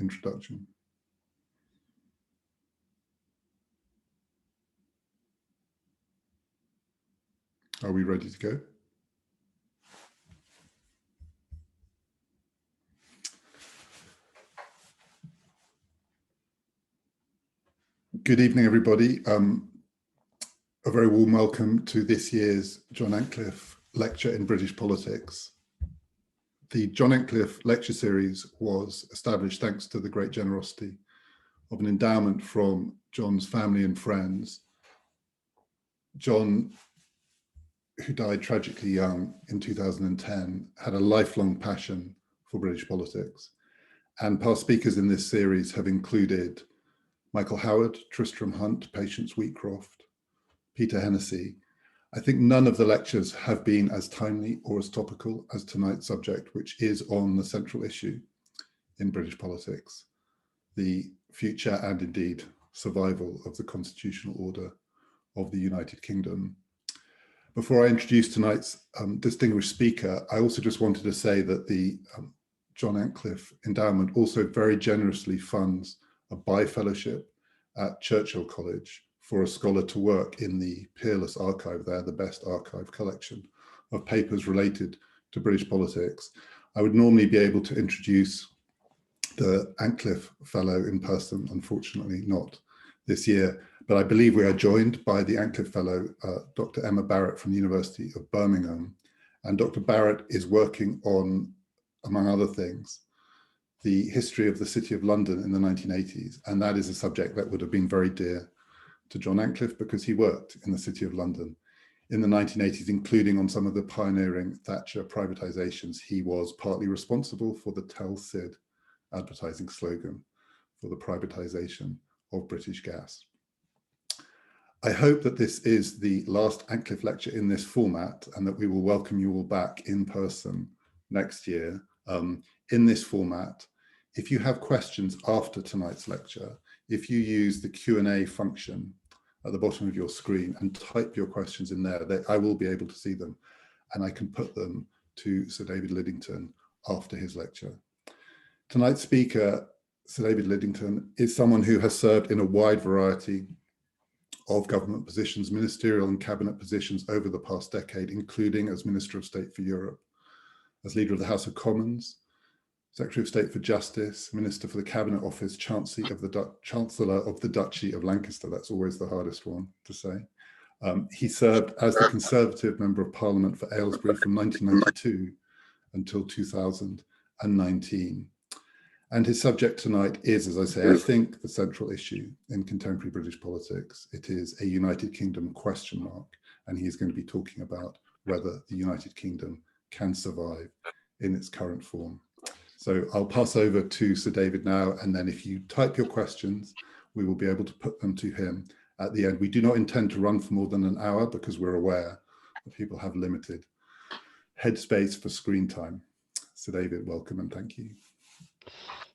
introduction. Are we ready to go? Good evening, everybody. A very warm welcome to this year's John Antcliffe Lecture in British Politics. The John Antcliffe Lecture Series was established thanks to the great generosity of an endowment from John's family and friends. John, who died tragically young in 2010, had a lifelong passion for British politics. And past speakers in this series have included Michael Howard, Tristram Hunt, Patience Wheatcroft, Peter Hennessy. I think none of the lectures have been as timely or as topical as tonight's subject, which is on the central issue in British politics, the future and indeed survival of the constitutional order of the United Kingdom. Before I introduce tonight's distinguished speaker, I also just wanted to say that the John Antcliffe Endowment also very generously funds a bi-fellowship at Churchill College for a scholar to work in the peerless archive there, the best archive collection of papers related to British politics. I would normally be able to introduce the Antcliffe Fellow in person, unfortunately not this year, but I believe we are joined by the Antcliffe Fellow, Dr. Emma Barrett from the University of Birmingham. And Dr. Barrett is working on, among other things, the history of the City of London in the 1980s. And that is a subject that would have been very dear to John Antcliffe because he worked in the City of London in the 1980s, including on some of the pioneering Thatcher privatizations. He was partly responsible for the Tell Cid advertising slogan for the privatization of British gas. I hope that this is the last Antcliffe lecture in this format and that we will welcome you all back in person next year in this format. If you have questions after tonight's lecture, if you use the Q&A function at the bottom of your screen and type your questions in there, I will be able to see them and I can put them to Sir David Lidington after his lecture. Tonight's speaker, Sir David Lidington, is someone who has served in a wide variety of government positions, ministerial and cabinet positions over the past decade, including as Minister of State for Europe, as Leader of the House of Commons, Secretary of State for Justice, Minister for the Cabinet Office, Chancellor of the Duchy of Lancaster. That's always the hardest one to say. He served as the Conservative Member of Parliament for Aylesbury from 1992 until 2019. And his subject tonight is, as I say, I think the central issue in contemporary British politics. It is a United Kingdom question mark, and he is going to be talking about whether the United Kingdom can survive in its current form. So I'll pass over to Sir David now, and then if you type your questions, we will be able to put them to him at the end. We do not intend to run for more than an hour because we're aware that people have limited headspace for screen time. Sir David, welcome and thank you.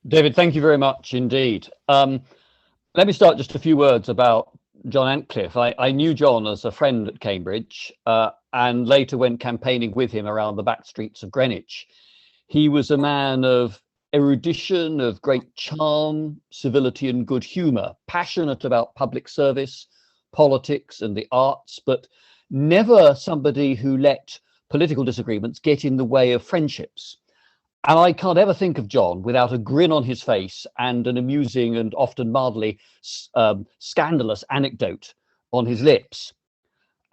David, thank you very much indeed. Let me start just a few words about John Antcliffe. I knew John as a friend at Cambridge and later went campaigning with him around the back streets of Greenwich. He was a man of erudition, of great charm, civility and good humour, passionate about public service, politics and the arts, but never somebody who let political disagreements get in the way of friendships. And I can't ever think of John without a grin on his face and an amusing and often mildly scandalous anecdote on his lips.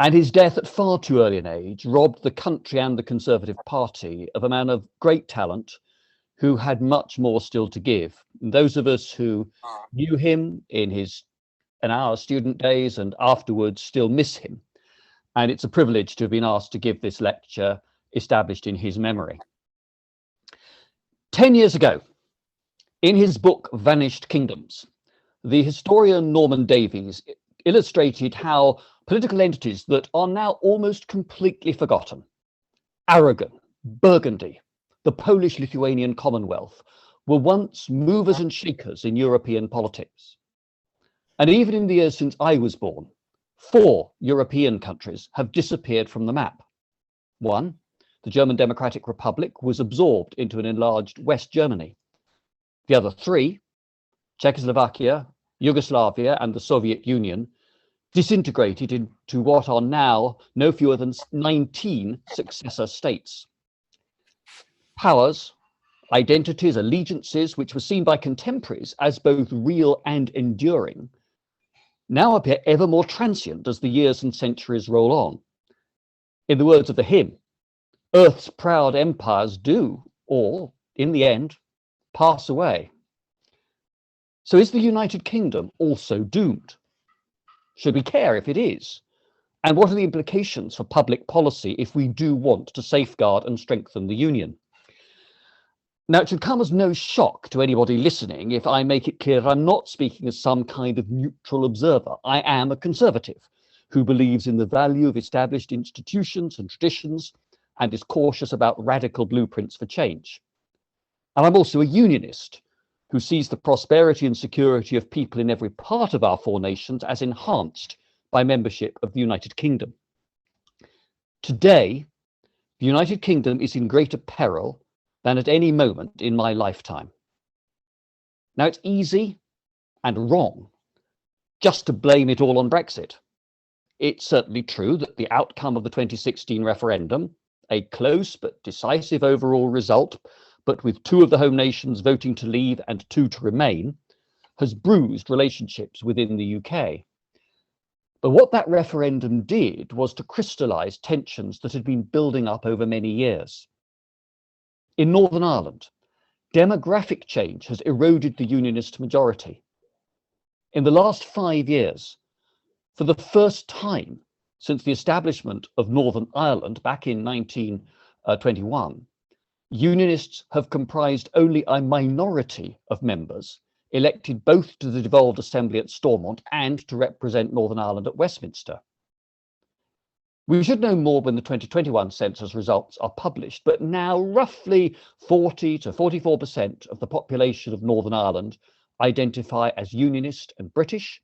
And his death at far too early an age robbed the country and the Conservative Party of a man of great talent who had much more still to give. And those of us who knew him in our student days and afterwards still miss him. And it's a privilege to have been asked to give this lecture established in his memory. 10 years ago, in his book Vanished Kingdoms, the historian Norman Davies illustrated how political entities that are now almost completely forgotten, Aragon, Burgundy, the Polish-Lithuanian Commonwealth, were once movers and shakers in European politics. And even in the years since I was born, 4 European countries have disappeared from the map. 1, the German Democratic Republic, was absorbed into an enlarged West Germany. The other 3, Czechoslovakia, Yugoslavia, and the Soviet Union disintegrated into what are now no fewer than 19 successor states. Powers, identities, allegiances, which were seen by contemporaries as both real and enduring, now appear ever more transient as the years and centuries roll on. In the words of the hymn, earth's proud empires do, or, in the end, pass away. So is the United Kingdom also doomed? Should we care if it is? And what are the implications for public policy if we do want to safeguard and strengthen the Union? Now, it should come as no shock to anybody listening if I make it clear that I'm not speaking as some kind of neutral observer. I am a conservative who believes in the value of established institutions and traditions and is cautious about radical blueprints for change. And I'm also a unionist who sees the prosperity and security of people in every part of our four nations as enhanced by membership of the United Kingdom. Today, the United Kingdom is in greater peril than at any moment in my lifetime. Now, it's easy and wrong just to blame it all on Brexit. It's certainly true that the outcome of the 2016 referendum, a close but decisive overall result, but with 2 of the home nations voting to leave and 2 to remain, has bruised relationships within the UK. But what that referendum did was to crystallise tensions that had been building up over many years. In Northern Ireland, demographic change has eroded the unionist majority. In the last 5 years, for the first time since the establishment of Northern Ireland back in 1921, unionists have comprised only a minority of members elected both to the devolved assembly at Stormont and to represent Northern Ireland at Westminster. We should know more when the 2021 census results are published, but now roughly 40 to 44% of the population of Northern Ireland identify as unionist and British,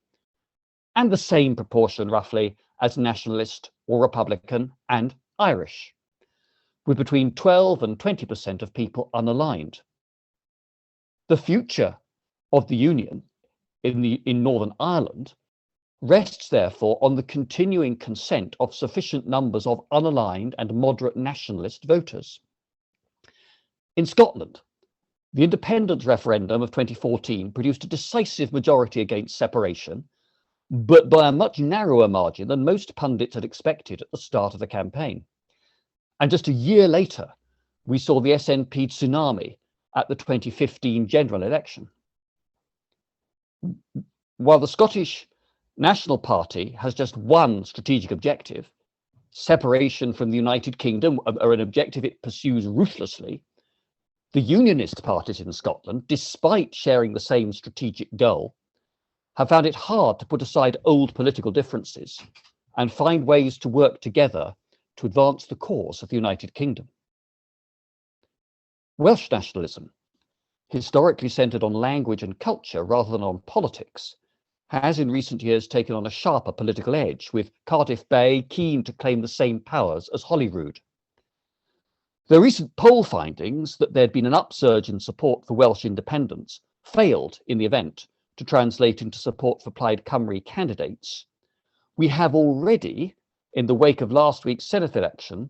and the same proportion roughly as nationalist or Republican and Irish, with between 12 and 20% of people unaligned. The future of the Union in Northern Ireland rests therefore on the continuing consent of sufficient numbers of unaligned and moderate nationalist voters. In Scotland, the independence referendum of 2014 produced a decisive majority against separation, but by a much narrower margin than most pundits had expected at the start of the campaign. And just a year later, we saw the SNP tsunami at the 2015 general election. While the Scottish National Party has just one strategic objective, separation from the United Kingdom, or an objective it pursues ruthlessly, the unionist parties in Scotland, despite sharing the same strategic goal, have found it hard to put aside old political differences and find ways to work together to advance the cause of the United Kingdom. Welsh nationalism, historically centred on language and culture rather than on politics, has in recent years taken on a sharper political edge, with Cardiff Bay keen to claim the same powers as Holyrood. The recent poll findings that there'd been an upsurge in support for Welsh independence failed in the event to translate into support for Plaid Cymru candidates. We have already, in the wake of last week's Senate election,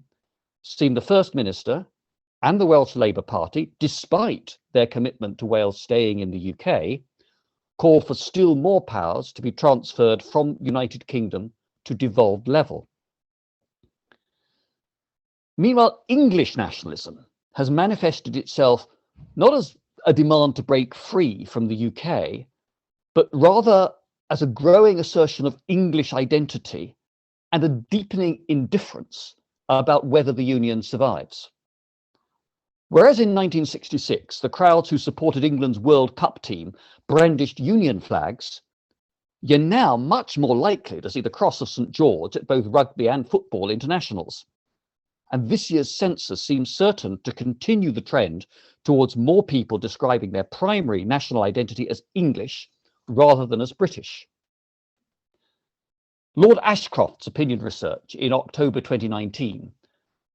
seen the First Minister and the Welsh Labour Party, despite their commitment to Wales staying in the UK, call for still more powers to be transferred from United Kingdom to devolved level. Meanwhile, English nationalism has manifested itself not as a demand to break free from the UK, but rather as a growing assertion of English identity and a deepening indifference about whether the Union survives. Whereas in 1966, the crowds who supported England's World Cup team brandished Union flags, you're now much more likely to see the cross of St George at both rugby and football internationals. And this year's census seems certain to continue the trend towards more people describing their primary national identity as English rather than as British. Lord Ashcroft's opinion research in October 2019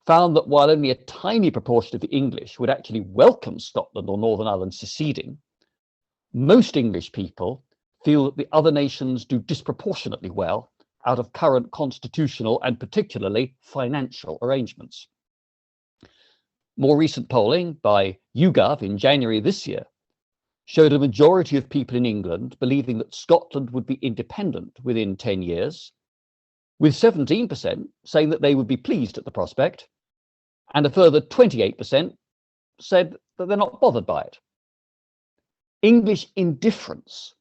found that while only a tiny proportion of the English would actually welcome Scotland or Northern Ireland seceding, Most English people feel that the other nations do disproportionately well out of current constitutional and particularly financial arrangements. More recent polling by YouGov in January this year showed a majority of people in England believing that Scotland would be independent within 10 years, with 17% saying that they would be pleased at the prospect, and a further 28% said that they're not bothered by it. English indifference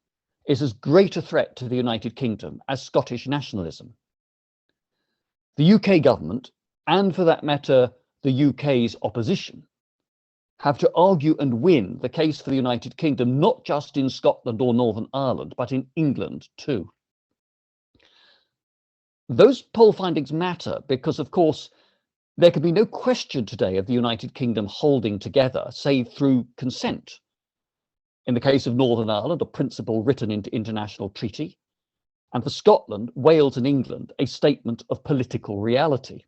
is as great a threat to the United Kingdom as Scottish nationalism. The UK government, and for that matter, the UK's opposition, have to argue and win the case for the United Kingdom, not just in Scotland or Northern Ireland, but in England too. Those poll findings matter because, of course, there can be no question today of the United Kingdom holding together, save through consent. In the case of Northern Ireland, a principle written into international treaty, and for Scotland, Wales and England, a statement of political reality.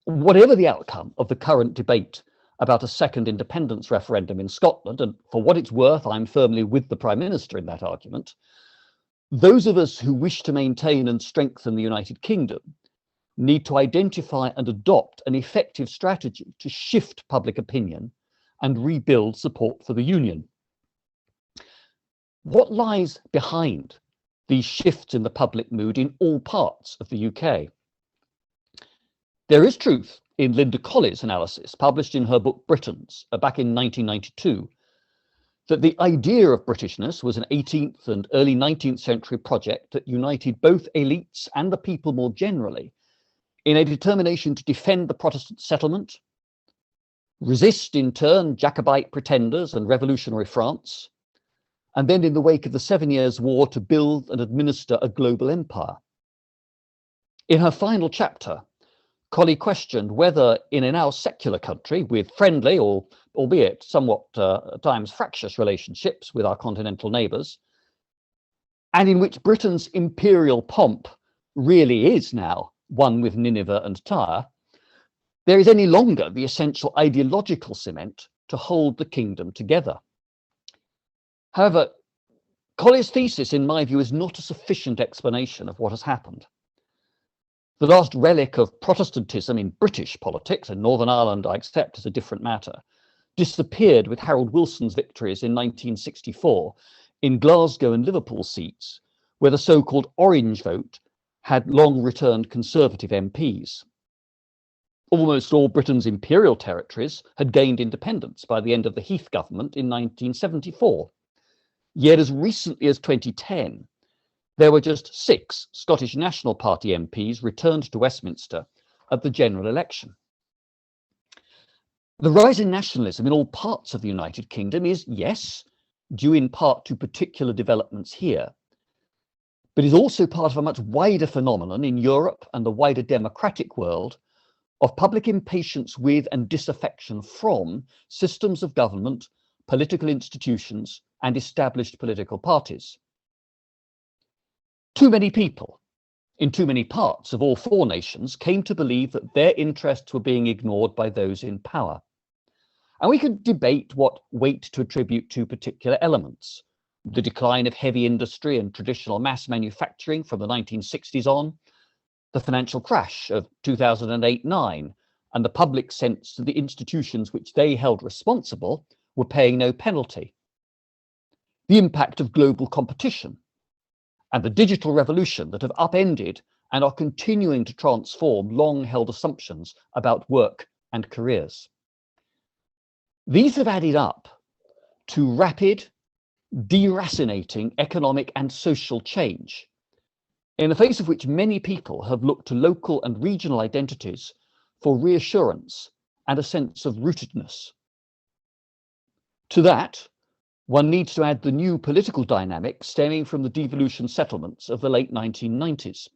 Whatever the outcome of the current debate about a second independence referendum in Scotland, and for what it's worth, I'm firmly with the Prime Minister in that argument, those of us who wish to maintain and strengthen the United Kingdom need to identify and adopt an effective strategy to shift public opinion and rebuild support for the Union. What lies behind these shifts in the public mood in all parts of the UK? There is truth in Linda Colley's analysis, published in her book Britons back in 1992, that the idea of Britishness was an 18th and early 19th century project that united both elites and the people more generally in a determination to defend the Protestant settlement, resist in turn Jacobite pretenders and revolutionary France, and then in the wake of the 7 Years' War to build and administer a global empire. In her final chapter, Colley questioned whether in a now secular country with friendly, or albeit somewhat at times fractious relationships with our continental neighbours, and in which Britain's imperial pomp really is now one with Nineveh and Tyre, there is any longer the essential ideological cement to hold the kingdom together. However, Colley's thesis, in my view, is not a sufficient explanation of what has happened. The last relic of Protestantism in British politics, and Northern Ireland I accept as a different matter, disappeared with Harold Wilson's victories in 1964 in Glasgow and Liverpool seats, where the so-called Orange vote had long returned Conservative MPs. Almost all Britain's imperial territories had gained independence by the end of the Heath government in 1974. Yet as recently as 2010, there were just 6 Scottish National Party MPs returned to Westminster at the general election. The rise in nationalism in all parts of the United Kingdom is, yes, due in part to particular developments here, but is also part of a much wider phenomenon in Europe and the wider democratic world of public impatience with and disaffection from systems of government, political institutions, and established political parties. Too many people in too many parts of all 4 nations came to believe that their interests were being ignored by those in power. And we could debate what weight to attribute to particular elements: the decline of heavy industry and traditional mass manufacturing from the 1960s on, the financial crash of 2008-9, and the public sense that the institutions which they held responsible were paying no penalty. The impact of global competition and the digital revolution that have upended and are continuing to transform long-held assumptions about work and careers. These have added up to rapid, deracinating economic and social change, in the face of which many people have looked to local and regional identities for reassurance and a sense of rootedness. To that, one needs to add the new political dynamic stemming from the devolution settlements of the late 1990s.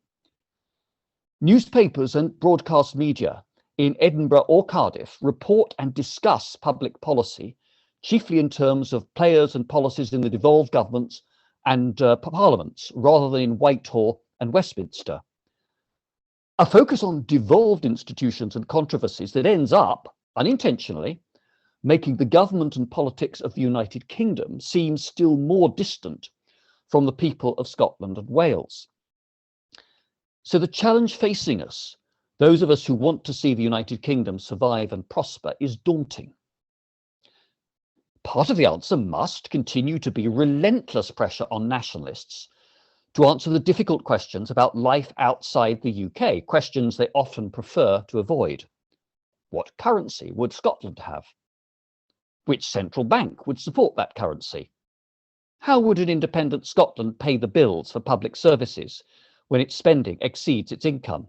Newspapers and broadcast media in Edinburgh or Cardiff report and discuss public policy, chiefly in terms of players and policies in the devolved governments and parliaments, rather than in Whitehall and Westminster. A focus on devolved institutions and controversies that ends up, unintentionally, making the government and politics of the United Kingdom seem still more distant from the people of Scotland and Wales. So the challenge facing us, those of us who want to see the United Kingdom survive and prosper, is daunting. Part of the answer must continue to be relentless pressure on nationalists to answer the difficult questions about life outside the UK, questions they often prefer to avoid. What currency would Scotland have? Which central bank would support that currency? How would an independent Scotland pay the bills for public services when its spending exceeds its income?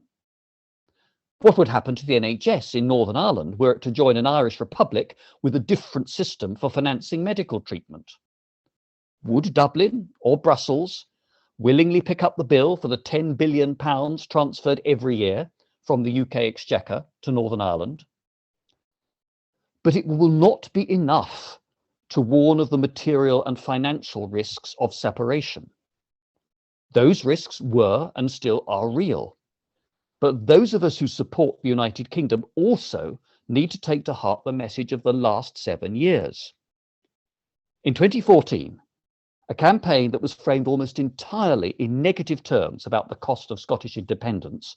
What would happen to the NHS in Northern Ireland were it to join an Irish Republic with a different system for financing medical treatment? Would Dublin or Brussels willingly pick up the bill for the £10 billion transferred every year from the UK Exchequer to Northern Ireland? But it will not be enough to warn of the material and financial risks of separation. Those risks were and still are real. But those of us who support the United Kingdom also need to take to heart the message of the last 7 years. In 2014, a campaign that was framed almost entirely in negative terms about the cost of Scottish independence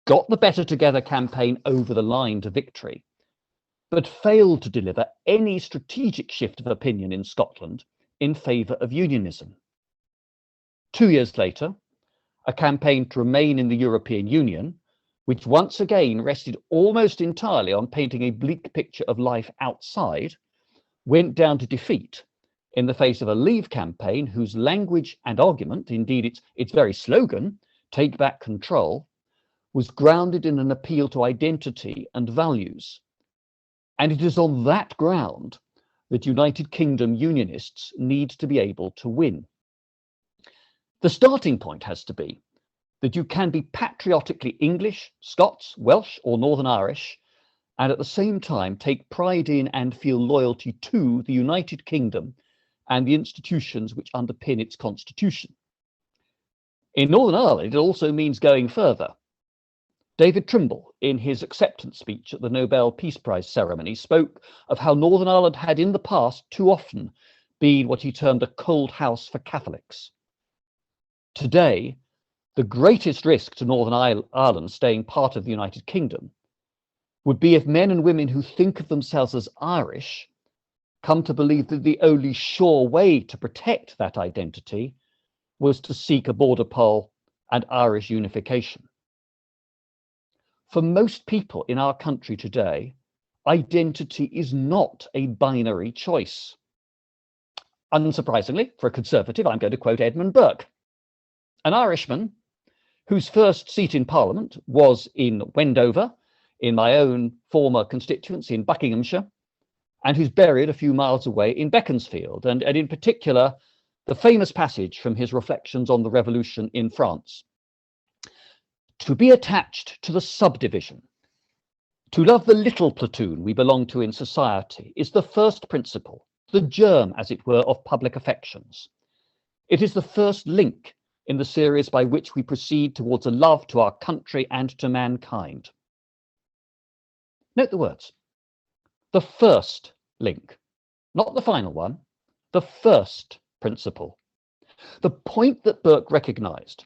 got the Better Together campaign over the line to victory, but failed to deliver any strategic shift of opinion in Scotland in favour of unionism. 2 years later, a campaign to remain in the European Union, which once again rested almost entirely on painting a bleak picture of life outside, went down to defeat in the face of a Leave campaign whose language and argument, indeed its very slogan, "Take Back Control," was grounded in an appeal to identity and values. And it is on that ground that United Kingdom unionists need to be able to win. The starting point has to be that you can be patriotically English, Scots, Welsh, or Northern Irish, and at the same time take pride in and feel loyalty to the United Kingdom and the institutions which underpin its constitution. In Northern Ireland, it also means going further. David Trimble, in his acceptance speech at the Nobel Peace Prize ceremony, spoke of how Northern Ireland had in the past too often been what he termed a cold house for Catholics. Today, the greatest risk to Northern Ireland staying part of the United Kingdom would be if men and women who think of themselves as Irish come to believe that the only sure way to protect that identity was to seek a border poll and Irish unification. For most people in our country today, identity is not a binary choice. Unsurprisingly, for a Conservative, I'm going to quote Edmund Burke, an Irishman whose first seat in Parliament was in Wendover, in my own former constituency in Buckinghamshire, and who's buried a few miles away in Beaconsfield, and in particular, the famous passage from his reflections on the revolution in France. To be attached to the subdivision, to love the little platoon we belong to in society, is the first principle, the germ, as it were, of public affections. It is the first link in the series by which we proceed towards a love to our country and to mankind. Note the words. The first link, not the final one, the first principle. The point that Burke recognised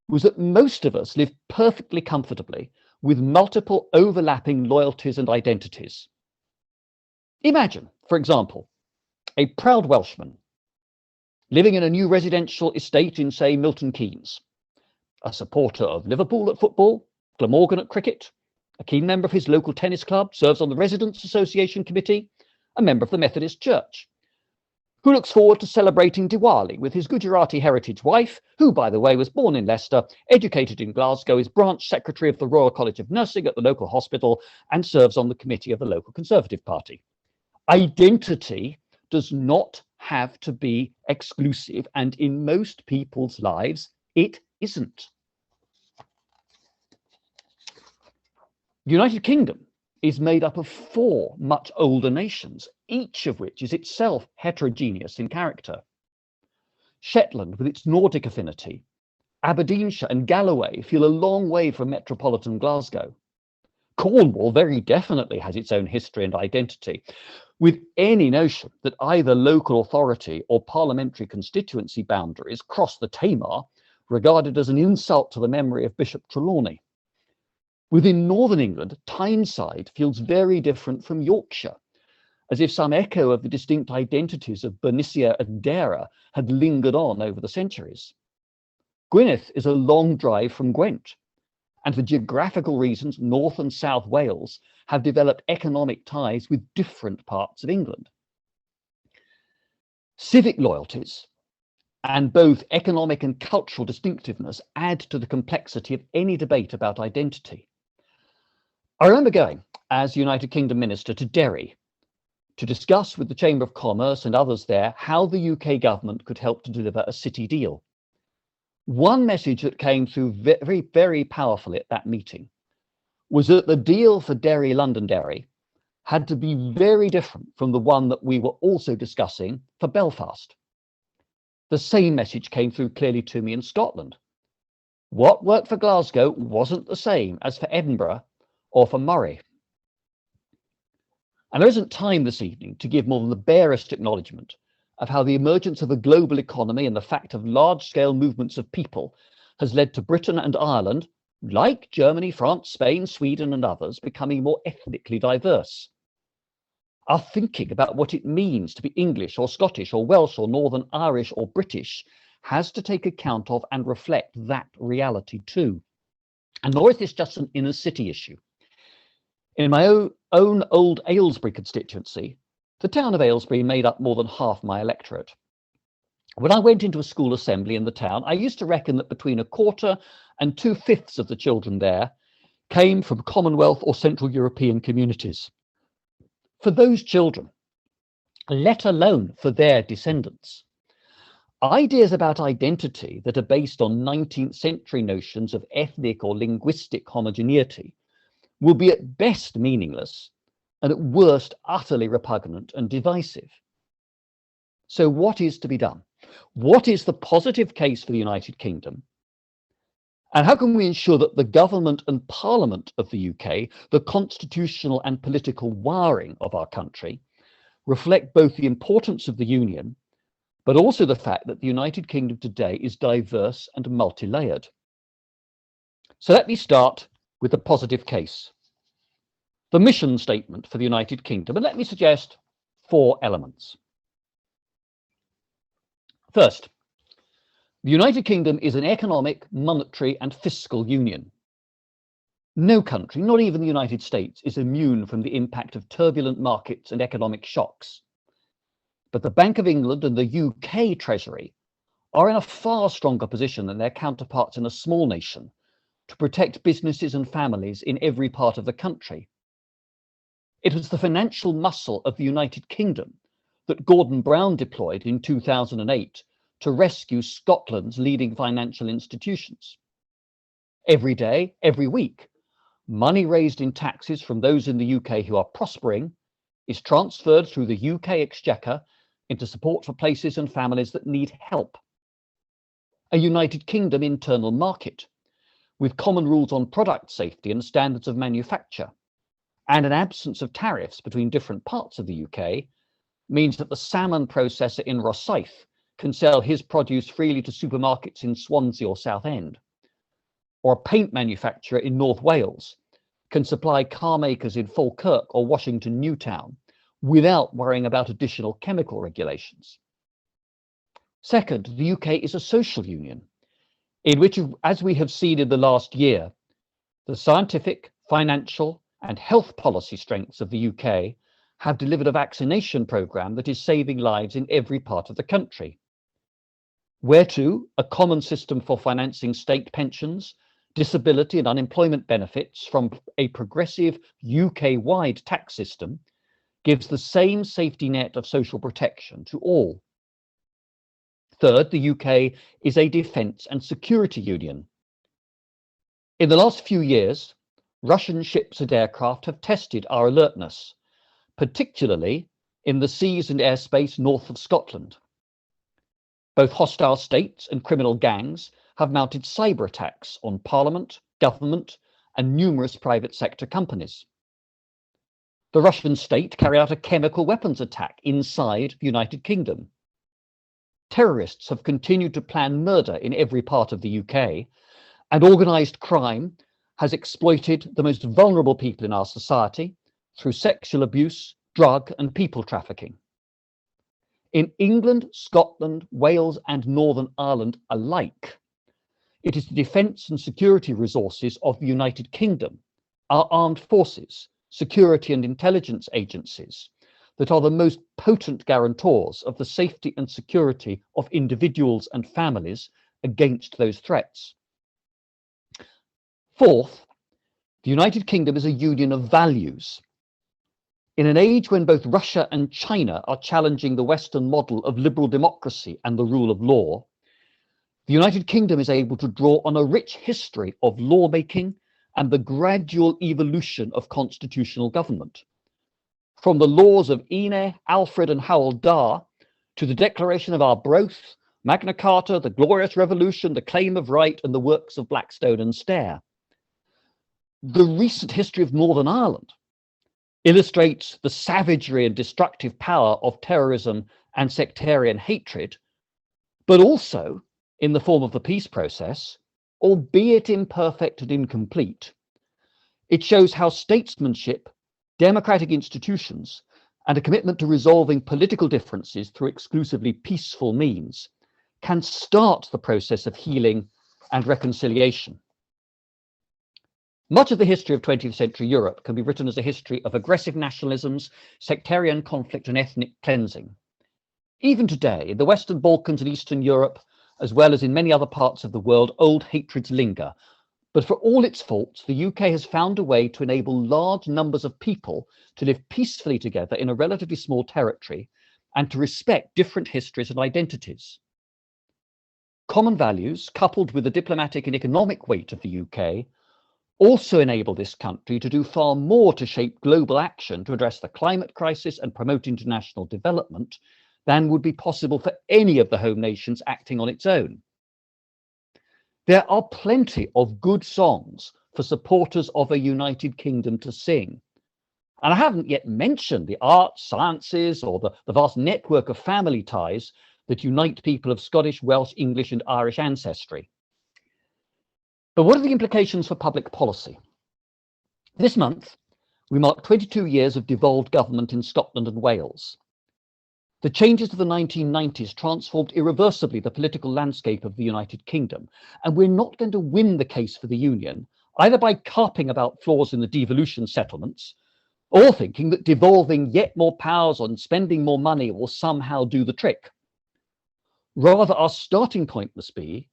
was that most of us live perfectly comfortably with multiple overlapping loyalties and identities. Imagine, for example, a proud Welshman living in a new residential estate in, say, Milton Keynes, a supporter of Liverpool at football, Glamorgan at cricket, a keen member of his local tennis club, serves on the Residents' Association Committee, a member of the Methodist Church, who looks forward to celebrating Diwali with his Gujarati heritage wife, who, by the way, was born in Leicester, educated in Glasgow, is branch secretary of the Royal College of Nursing at the local hospital, and serves on the committee of the local Conservative Party. Identity does not have to be exclusive, and in most people's lives, it isn't. The United Kingdom is made up of 4 much older nations, each of which is itself heterogeneous in character. Shetland, with its Nordic affinity, Aberdeenshire and Galloway feel a long way from metropolitan Glasgow. Cornwall very definitely has its own history and identity. with any notion that either local authority or parliamentary constituency boundaries cross the Tamar, regarded as an insult to the memory of Bishop Trelawney. Within Northern England, Tyneside feels very different from Yorkshire, as if some echo of the distinct identities of Bernicia and Dara had lingered on over the centuries. Gwynedd is a long drive from Gwent, and for geographical reasons, North and South Wales have developed economic ties with different parts of England. Civic loyalties and both economic and cultural distinctiveness add to the complexity of any debate about identity. I remember going, as United Kingdom Minister, to Derry to discuss with the Chamber of Commerce and others there how the UK government could help to deliver a city deal. One message that came through very, very powerfully at that meeting was that the deal for Derry, Londonderry, had to be very different from the one that we were also discussing for Belfast. The same message came through clearly to me in Scotland. What worked for Glasgow wasn't the same as for Edinburgh or for Murray. And there isn't time this evening to give more than the barest acknowledgement of how the emergence of a global economy and the fact of large-scale movements of people has led to Britain and Ireland, like Germany, France, Spain, Sweden and others, becoming more ethnically diverse. Our thinking about what it means to be English or Scottish or Welsh or Northern Irish or British has to take account of and reflect that reality too. And nor is this just an inner city issue. In my own old Aylesbury constituency, the town of Aylesbury made up more than half my electorate. When I went into a school assembly in the town, I used to reckon that between a quarter and 2/5 of the children there came from Commonwealth or Central European communities. For those children, let alone for their descendants, ideas about identity that are based on 19th century notions of ethnic or linguistic homogeneity will be at best meaningless and at worst utterly repugnant and divisive. So what is to be done? What is the positive case for the United Kingdom? And how can we ensure that the government and parliament of the UK, the constitutional and political wiring of our country, reflect both the importance of the Union, but also the fact that the United Kingdom today is diverse and multi-layered? So let me start with the positive case, the mission statement for the United Kingdom, and let me suggest 4 elements. First, the United Kingdom is an economic, monetary and fiscal union. No country, not even the United States, is immune from the impact of turbulent markets and economic shocks. But the Bank of England and the UK Treasury are in a far stronger position than their counterparts in a small nation to protect businesses and families in every part of the country. It was the financial muscle of the United Kingdom that Gordon Brown deployed in 2008 to rescue Scotland's leading financial institutions. Every day, every week, money raised in taxes from those in the UK who are prospering is transferred through the UK Exchequer into support for places and families that need help. A United Kingdom internal market with common rules on product safety and standards of manufacture, and an absence of tariffs between different parts of the UK, means that the salmon processor in Rosyth can sell his produce freely to supermarkets in Swansea or Southend, or a paint manufacturer in North Wales can supply car makers in Falkirk or Washington Newtown without worrying about additional chemical regulations. Second, the UK is a social union in which, as we have seen in the last year, the scientific, financial and health policy strengths of the UK have delivered a vaccination programme that is saving lives in every part of the country. Whereto a common system for financing state pensions, disability and unemployment benefits from a progressive UK-wide tax system gives the same safety net of social protection to all. Third, the UK is a defence and security union. In the last few years, Russian ships and aircraft have tested our alertness, particularly in the seas and airspace north of Scotland. Both hostile states and criminal gangs have mounted cyber attacks on Parliament, government, and numerous private sector companies. The Russian state carried out a chemical weapons attack inside the United Kingdom. Terrorists have continued to plan murder in every part of the UK, and organised crime has exploited the most vulnerable people in our society through sexual abuse, drug and people trafficking. In England, Scotland, Wales and Northern Ireland alike, it is the defence and security resources of the United Kingdom, our armed forces, security and intelligence agencies, that are the most potent guarantors of the safety and security of individuals and families against those threats. Fourth, the United Kingdom is a union of values. In an age when both Russia and China are challenging the Western model of liberal democracy and the rule of law, the United Kingdom is able to draw on a rich history of lawmaking and the gradual evolution of constitutional government. From the laws of Ine, Alfred and Howell Dar, to the Declaration of Arbroath, Magna Carta, the Glorious Revolution, the Claim of Right and the works of Blackstone and Stair. The recent history of Northern Ireland illustrates the savagery and destructive power of terrorism and sectarian hatred, but also in the form of the peace process, albeit imperfect and incomplete. It shows how statesmanship, democratic institutions, and a commitment to resolving political differences through exclusively peaceful means can start the process of healing and reconciliation. Much of the history of 20th century Europe can be written as a history of aggressive nationalisms, sectarian conflict and ethnic cleansing. Even today, in the Western Balkans and Eastern Europe, as well as in many other parts of the world, old hatreds linger. But for all its faults, the UK has found a way to enable large numbers of people to live peacefully together in a relatively small territory and to respect different histories and identities. Common values, coupled with the diplomatic and economic weight of the UK, also enable this country to do far more to shape global action to address the climate crisis and promote international development than would be possible for any of the home nations acting on its own. There are plenty of good songs for supporters of a United Kingdom to sing. And I haven't yet mentioned the arts, sciences, or the vast network of family ties that unite people of Scottish, Welsh, English, and Irish ancestry. But what are the implications for public policy? This month, we mark 22 years of devolved government in Scotland and Wales. The changes of the 1990s transformed irreversibly the political landscape of the United Kingdom, and we're not going to win the case for the Union, either by carping about flaws in the devolution settlements, or thinking that devolving yet more powers and spending more money will somehow do the trick. Rather, our starting point must be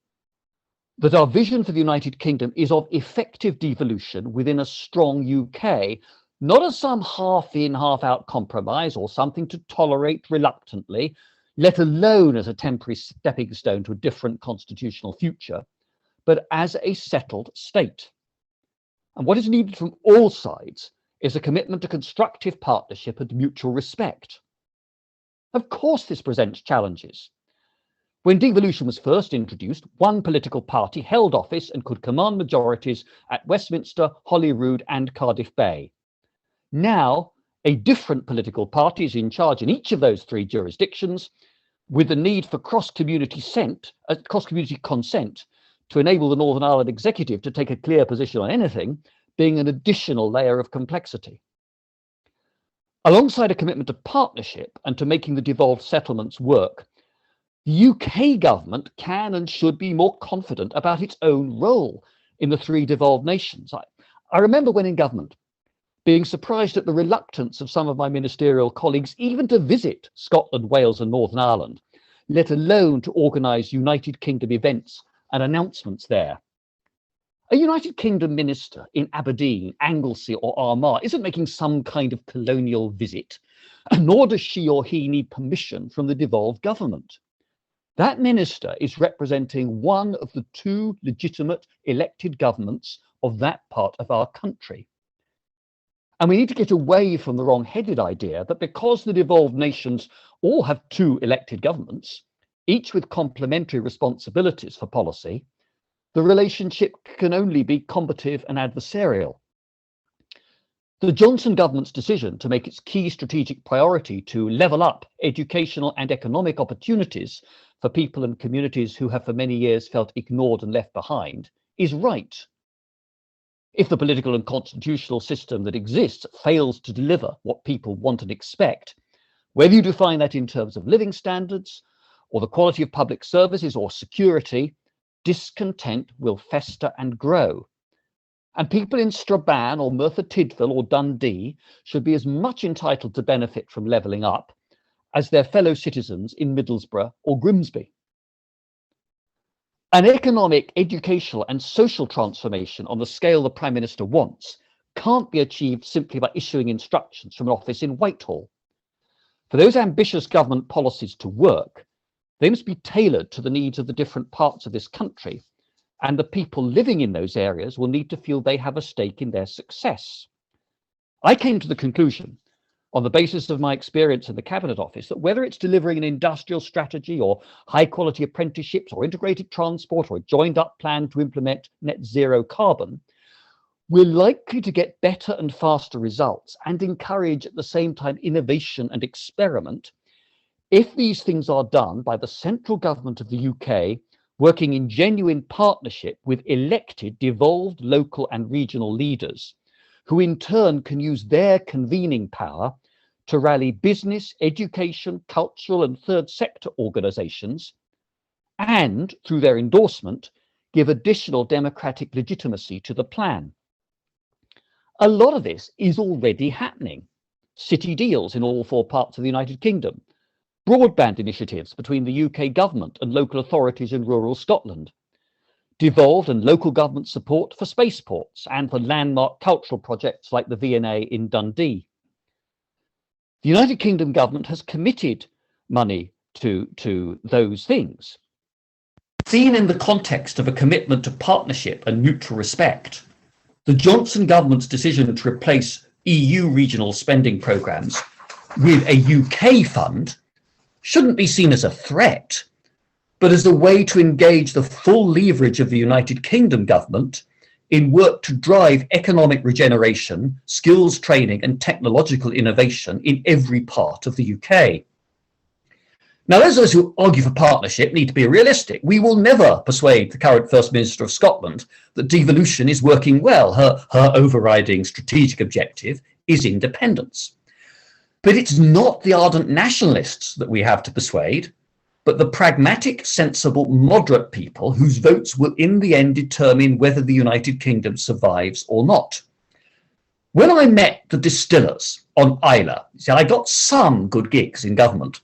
that our vision for the United Kingdom is of effective devolution within a strong UK, not as some half-in, half-out compromise or something to tolerate reluctantly, let alone as a temporary stepping stone to a different constitutional future, but as a settled state. And what is needed from all sides is a commitment to constructive partnership and mutual respect. Of course, this presents challenges. When devolution was first introduced, one political party held office and could command majorities at Westminster, Holyrood, and Cardiff Bay. Now, a different political party is in charge in each of those three jurisdictions, with the need for cross-community consent to enable the Northern Ireland executive to take a clear position on anything, being an additional layer of complexity. Alongside a commitment to partnership and to making the devolved settlements work, the UK government can and should be more confident about its own role in the three devolved nations. I remember when in government, being surprised at the reluctance of some of my ministerial colleagues even to visit Scotland, Wales and Northern Ireland, let alone to organise United Kingdom events and announcements there. A United Kingdom minister in Aberdeen, Anglesey or Armagh isn't making some kind of colonial visit, nor does she or he need permission from the devolved government. That minister is representing one of the two legitimate elected governments of that part of our country. And we need to get away from the wrong-headed idea that because the devolved nations all have two elected governments, each with complementary responsibilities for policy, the relationship can only be combative and adversarial. The Johnson government's decision to make its key strategic priority to level up educational and economic opportunities for people and communities who have for many years felt ignored and left behind is right. If the political and constitutional system that exists fails to deliver what people want and expect, whether you define that in terms of living standards or the quality of public services or security, discontent will fester and grow. And people in Strabane or Merthyr Tydfil or Dundee should be as much entitled to benefit from levelling up as their fellow citizens in Middlesbrough or Grimsby. An economic, educational and social transformation on the scale the Prime Minister wants can't be achieved simply by issuing instructions from an office in Whitehall. For those ambitious government policies to work, they must be tailored to the needs of the different parts of this country, and the people living in those areas will need to feel they have a stake in their success. I came to the conclusion, on the basis of my experience in the Cabinet Office, that whether it's delivering an industrial strategy or high quality apprenticeships or integrated transport or a joined up plan to implement net zero carbon, we're likely to get better and faster results and encourage at the same time innovation and experiment if these things are done by the central government of the UK working in genuine partnership with elected, devolved local and regional leaders, who in turn can use their convening power to rally business, education, cultural and third sector organisations, and through their endorsement, give additional democratic legitimacy to the plan. A lot of this is already happening. City deals in all 4 parts of the United Kingdom, broadband initiatives between the UK government and local authorities in rural Scotland, devolved and local government support for spaceports and for landmark cultural projects like the V&A in Dundee. The United Kingdom government has committed money to those things. Seen in the context of a commitment to partnership and mutual respect, the Johnson government's decision to replace EU regional spending programmes with a UK fund shouldn't be seen as a threat, but as a way to engage the full leverage of the United Kingdom government in work to drive economic regeneration, skills training and technological innovation in every part of the UK. Now, those who argue for partnership need to be realistic. We will never persuade the current First Minister of Scotland that devolution is working well. Her overriding strategic objective is independence. But it's not the ardent nationalists that we have to persuade, but the pragmatic, sensible, moderate people whose votes will in the end determine whether the United Kingdom survives or not. When I met the distillers on Islay, I got some good gigs in government.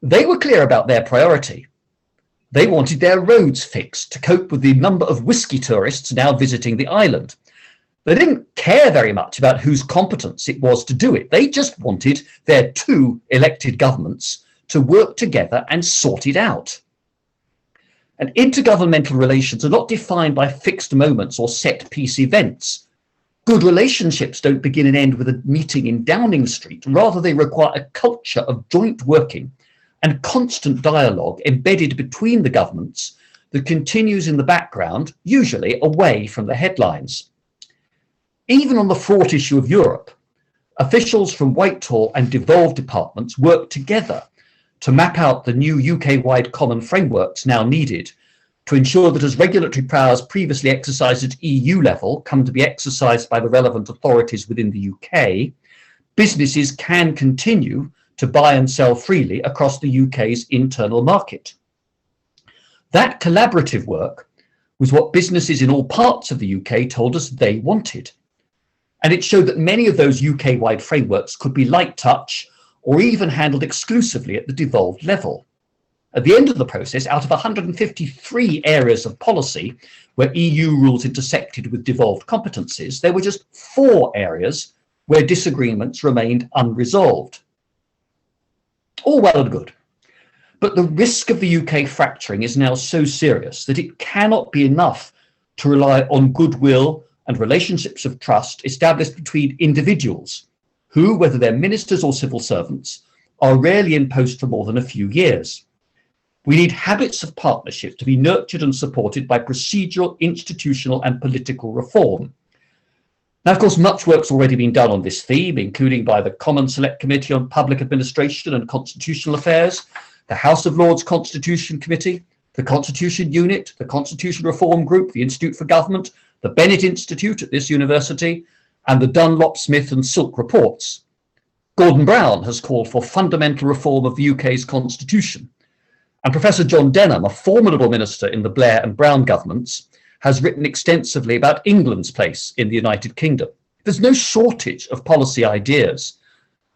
They were clear about their priority. They wanted their roads fixed to cope with the number of whisky tourists now visiting the island. They didn't care very much about whose competence it was to do it. They just wanted their 2 elected governments to work together and sort it out. And intergovernmental relations are not defined by fixed moments or set piece events. Good relationships don't begin and end with a meeting in Downing Street. Rather, they require a culture of joint working and constant dialogue embedded between the governments that continues in the background, usually away from the headlines. Even on the fraught issue of Europe, officials from Whitehall and devolved departments work together to map out the new UK-wide common frameworks now needed to ensure that as regulatory powers previously exercised at EU level come to be exercised by the relevant authorities within the UK, businesses can continue to buy and sell freely across the UK's internal market. That collaborative work was what businesses in all parts of the UK told us they wanted. And it showed that many of those UK-wide frameworks could be light touch or even handled exclusively at the devolved level. At the end of the process, out of 153 areas of policy where EU rules intersected with devolved competencies, there were just 4 areas where disagreements remained unresolved. All well and good. But the risk of the UK fracturing is now so serious that it cannot be enough to rely on goodwill and relationships of trust established between individuals who, whether they're ministers or civil servants, are rarely in post for more than a few years. We need habits of partnership to be nurtured and supported by procedural, institutional and political reform. Now, of course, much work's already been done on this theme, including by the Common Select Committee on Public Administration and Constitutional Affairs, the House of Lords Constitution Committee, the Constitution Unit, the Constitution Reform Group, the Institute for Government, the Bennett Institute at this university, and the Dunlop, Smith and Silk reports. Gordon Brown has called for fundamental reform of the UK's constitution. And Professor John Denham, a formidable minister in the Blair and Brown governments, has written extensively about England's place in the United Kingdom. There's no shortage of policy ideas.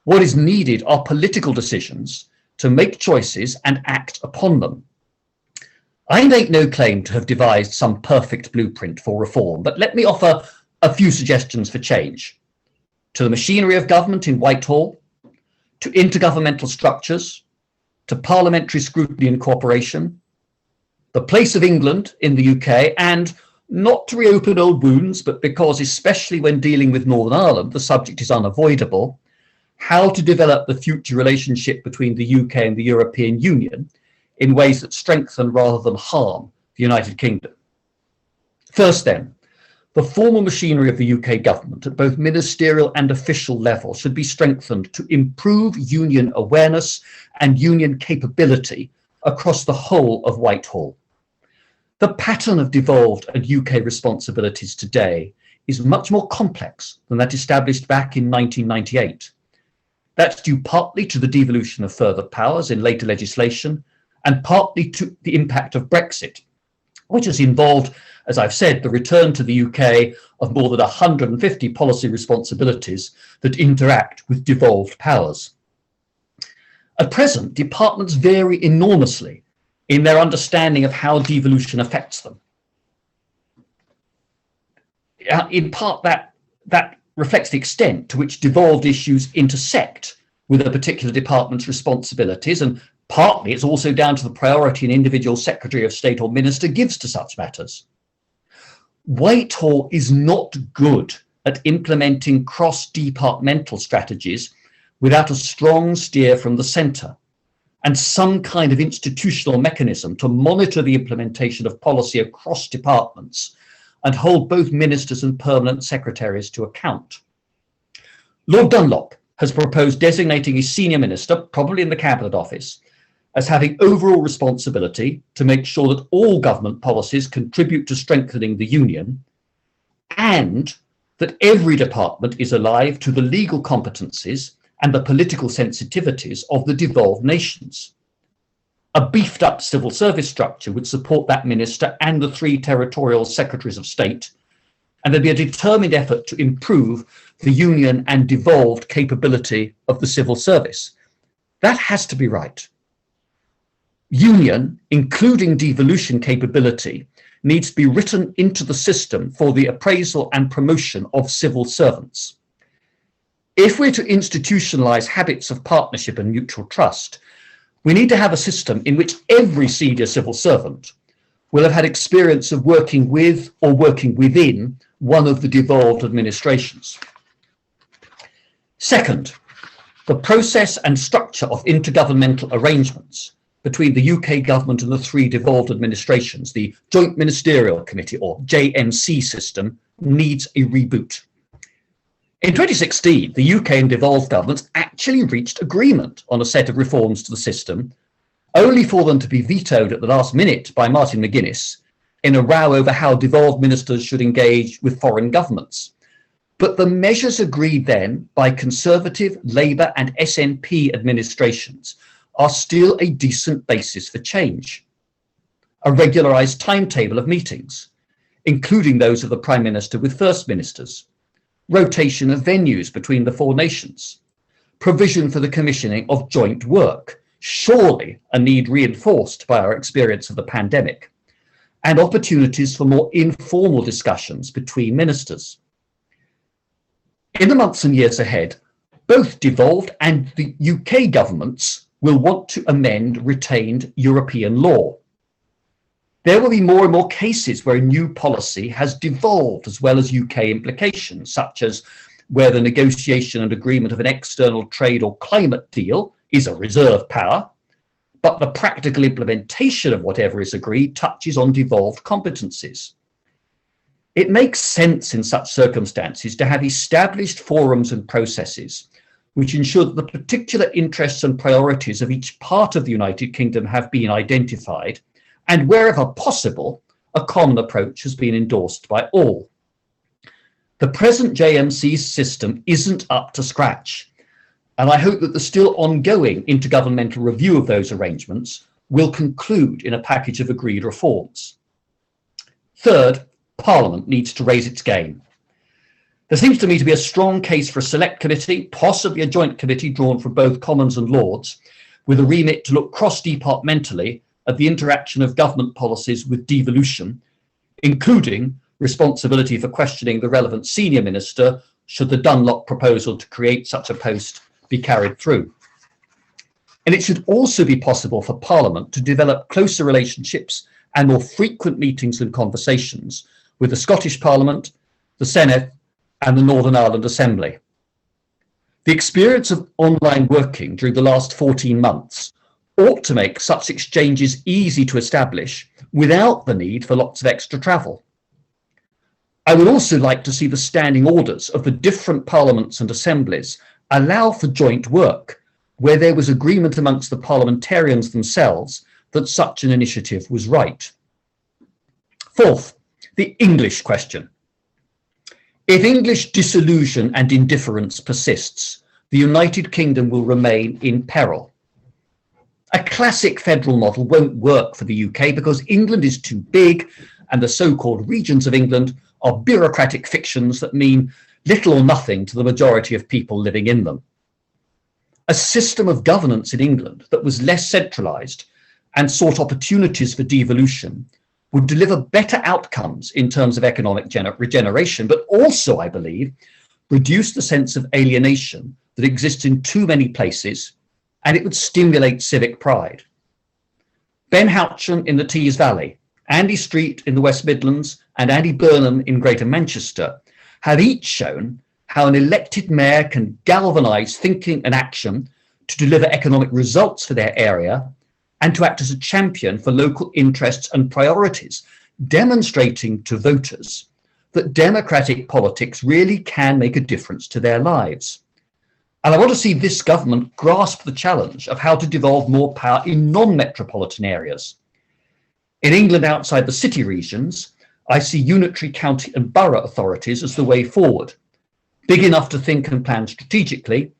What is needed are political decisions to make choices and act upon them. I make no claim to have devised some perfect blueprint for reform, but let me offer a few suggestions for change. To the machinery of government in Whitehall, to intergovernmental structures, to parliamentary scrutiny and cooperation, the place of England in the UK, and not to reopen old wounds, but because especially when dealing with Northern Ireland, the subject is unavoidable, how to develop the future relationship between the UK and the European Union in ways that strengthen rather than harm the United Kingdom. First then, the formal machinery of the UK government at both ministerial and official level should be strengthened to improve union awareness and union capability across the whole of Whitehall. The pattern of devolved and UK responsibilities today is much more complex than that established back in 1998. That's due partly to the devolution of further powers in later legislation and partly to the impact of Brexit, which has involved, as I've said, the return to the UK of more than 150 policy responsibilities that interact with devolved powers. At present, departments vary enormously in their understanding of how devolution affects them. In part, that reflects the extent to which devolved issues intersect with a particular department's responsibilities, and partly it's also down to the priority an individual Secretary of State or Minister gives to such matters. Whitehall is not good at implementing cross-departmental strategies without a strong steer from the centre and some kind of institutional mechanism to monitor the implementation of policy across departments and hold both ministers and permanent secretaries to account. Lord Dunlop has proposed designating a senior minister, probably in the Cabinet Office, as having overall responsibility to make sure that all government policies contribute to strengthening the union and that every department is alive to the legal competencies and the political sensitivities of the devolved nations. A beefed up civil service structure would support that minister and the 3 territorial secretaries of state, and there'd be a determined effort to improve the union and devolved capability of the civil service. That has to be right. Union, including devolution capability, needs to be written into the system for the appraisal and promotion of civil servants. If we're to institutionalise habits of partnership and mutual trust, we need to have a system in which every senior civil servant will have had experience of working with or working within one of the devolved administrations. Second, the process and structure of intergovernmental arrangements between the UK government and the 3 devolved administrations, the Joint Ministerial Committee or JMC system, needs a reboot. In 2016, the UK and devolved governments actually reached agreement on a set of reforms to the system, only for them to be vetoed at the last minute by Martin McGuinness in a row over how devolved ministers should engage with foreign governments. But the measures agreed then by Conservative, Labour and SNP administrations are still a decent basis for change. A regularised timetable of meetings, including those of the Prime Minister with First Ministers, rotation of venues between the 4 nations, provision for the commissioning of joint work, surely a need reinforced by our experience of the pandemic, and opportunities for more informal discussions between ministers. In the months and years ahead, both devolved and the UK governments will want to amend retained European law. There will be more and more cases where a new policy has devolved as well as UK implications, such as where the negotiation and agreement of an external trade or climate deal is a reserve power, but the practical implementation of whatever is agreed touches on devolved competencies. It makes sense in such circumstances to have established forums and processes which ensure that the particular interests and priorities of each part of the United Kingdom have been identified, and wherever possible, a common approach has been endorsed by all. The present JMC system isn't up to scratch, and I hope that the still ongoing intergovernmental review of those arrangements will conclude in a package of agreed reforms. Third, Parliament needs to raise its game. There seems to me to be a strong case for a select committee, possibly a joint committee drawn from both Commons and Lords, with a remit to look cross-departmentally at the interaction of government policies with devolution, including responsibility for questioning the relevant senior minister should the Dunlop proposal to create such a post be carried through. And it should also be possible for Parliament to develop closer relationships and more frequent meetings and conversations with the Scottish Parliament, the Senedd, and the Northern Ireland Assembly. The experience of online working during the last 14 months ought to make such exchanges easy to establish without the need for lots of extra travel. I would also like to see the standing orders of the different parliaments and assemblies allow for joint work where there was agreement amongst the parliamentarians themselves that such an initiative was right. Fourth, the English question. If English disillusion and indifference persists, the United Kingdom will remain in peril. A classic federal model won't work for the UK because England is too big and the so-called regions of England are bureaucratic fictions that mean little or nothing to the majority of people living in them. A system of governance in England that was less centralised and sought opportunities for devolution would deliver better outcomes in terms of economic regeneration, but also, I believe, reduce the sense of alienation that exists in too many places, and it would stimulate civic pride. Ben Houchen in the Tees Valley, Andy Street in the West Midlands, and Andy Burnham in Greater Manchester have each shown how an elected mayor can galvanise thinking and action to deliver economic results for their area and to act as a champion for local interests and priorities, demonstrating to voters that democratic politics really can make a difference to their lives. And I want to see this government grasp the challenge of how to devolve more power in non-metropolitan areas. In England outside the city regions, I see unitary county and borough authorities as the way forward, big enough to think and plan strategically,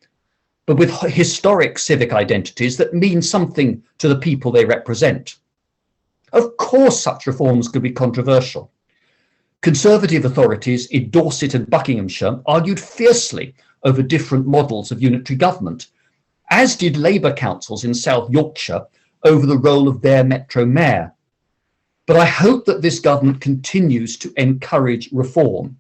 but with historic civic identities that mean something to the people they represent. Of course, such reforms could be controversial. Conservative authorities in Dorset and Buckinghamshire argued fiercely over different models of unitary government, as did Labour councils in South Yorkshire over the role of their metro mayor. But I hope that this government continues to encourage reform,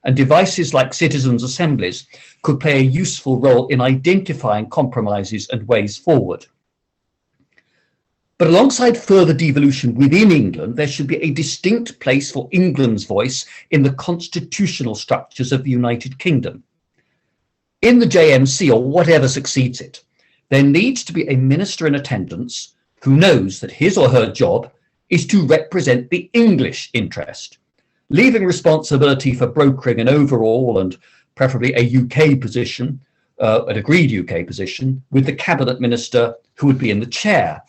and devices like citizens' assemblies could play a useful role in identifying compromises and ways forward. But alongside further devolution within England, there should be a distinct place for England's voice in the constitutional structures of the United Kingdom. In the JMC, or whatever succeeds it, there needs to be a minister in attendance who knows that his or her job is to represent the English interest, leaving responsibility for brokering an overall and preferably a UK position, an agreed UK position, with the cabinet minister who would be in the chair.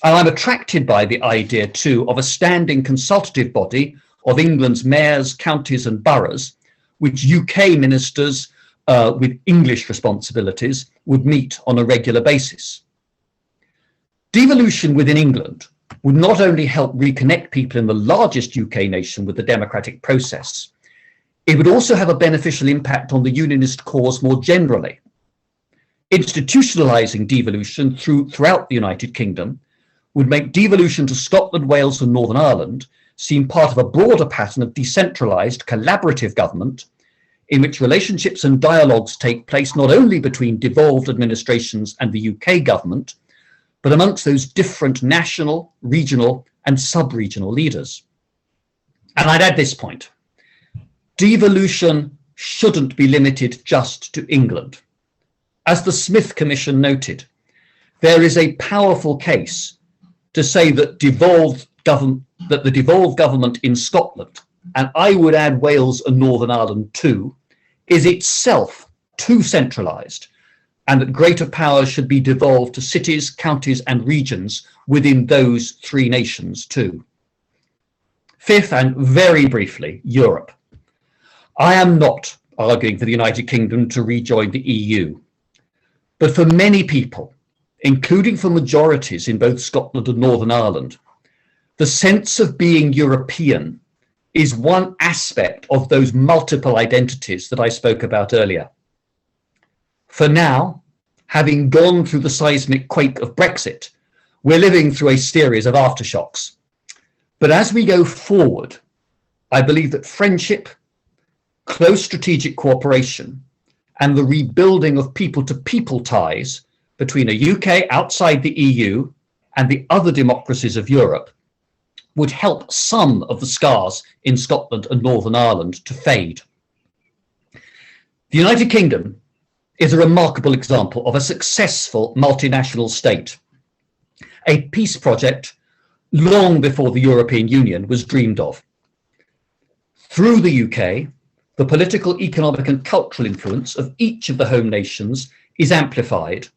And I'm attracted by the idea too of a standing consultative body of England's mayors, counties and boroughs, which UK ministers with English responsibilities would meet on a regular basis. Devolution within England would not only help reconnect people in the largest UK nation with the democratic process, it would also have a beneficial impact on the unionist cause more generally. Institutionalising devolution throughout the United Kingdom would make devolution to Scotland, Wales and Northern Ireland seem part of a broader pattern of decentralised collaborative government in which relationships and dialogues take place not only between devolved administrations and the UK government, but amongst those different national, regional and sub-regional leaders. And I'd add this point. Devolution shouldn't be limited just to England. As the Smith Commission noted, there is a powerful case to say that the devolved government in Scotland and I would add Wales and Northern Ireland too, is itself too centralised, and that greater powers should be devolved to cities, counties and regions within those three nations too. Fifth, and very briefly, Europe. I am not arguing for the United Kingdom to rejoin the EU, but for many people, including for majorities in both Scotland and Northern Ireland, the sense of being European is one aspect of those multiple identities that I spoke about earlier. For now, having gone through the seismic quake of Brexit, we're living through a series of aftershocks. But as we go forward, I believe that friendship, close strategic cooperation, and the rebuilding of people-to-people ties between a UK outside the EU and the other democracies of Europe would help some of the scars in Scotland and Northern Ireland to fade. The United Kingdom is a remarkable example of a successful multinational state, a peace project long before the European Union was dreamed of. Through the UK, the political, economic and cultural influence of each of the home nations is amplified,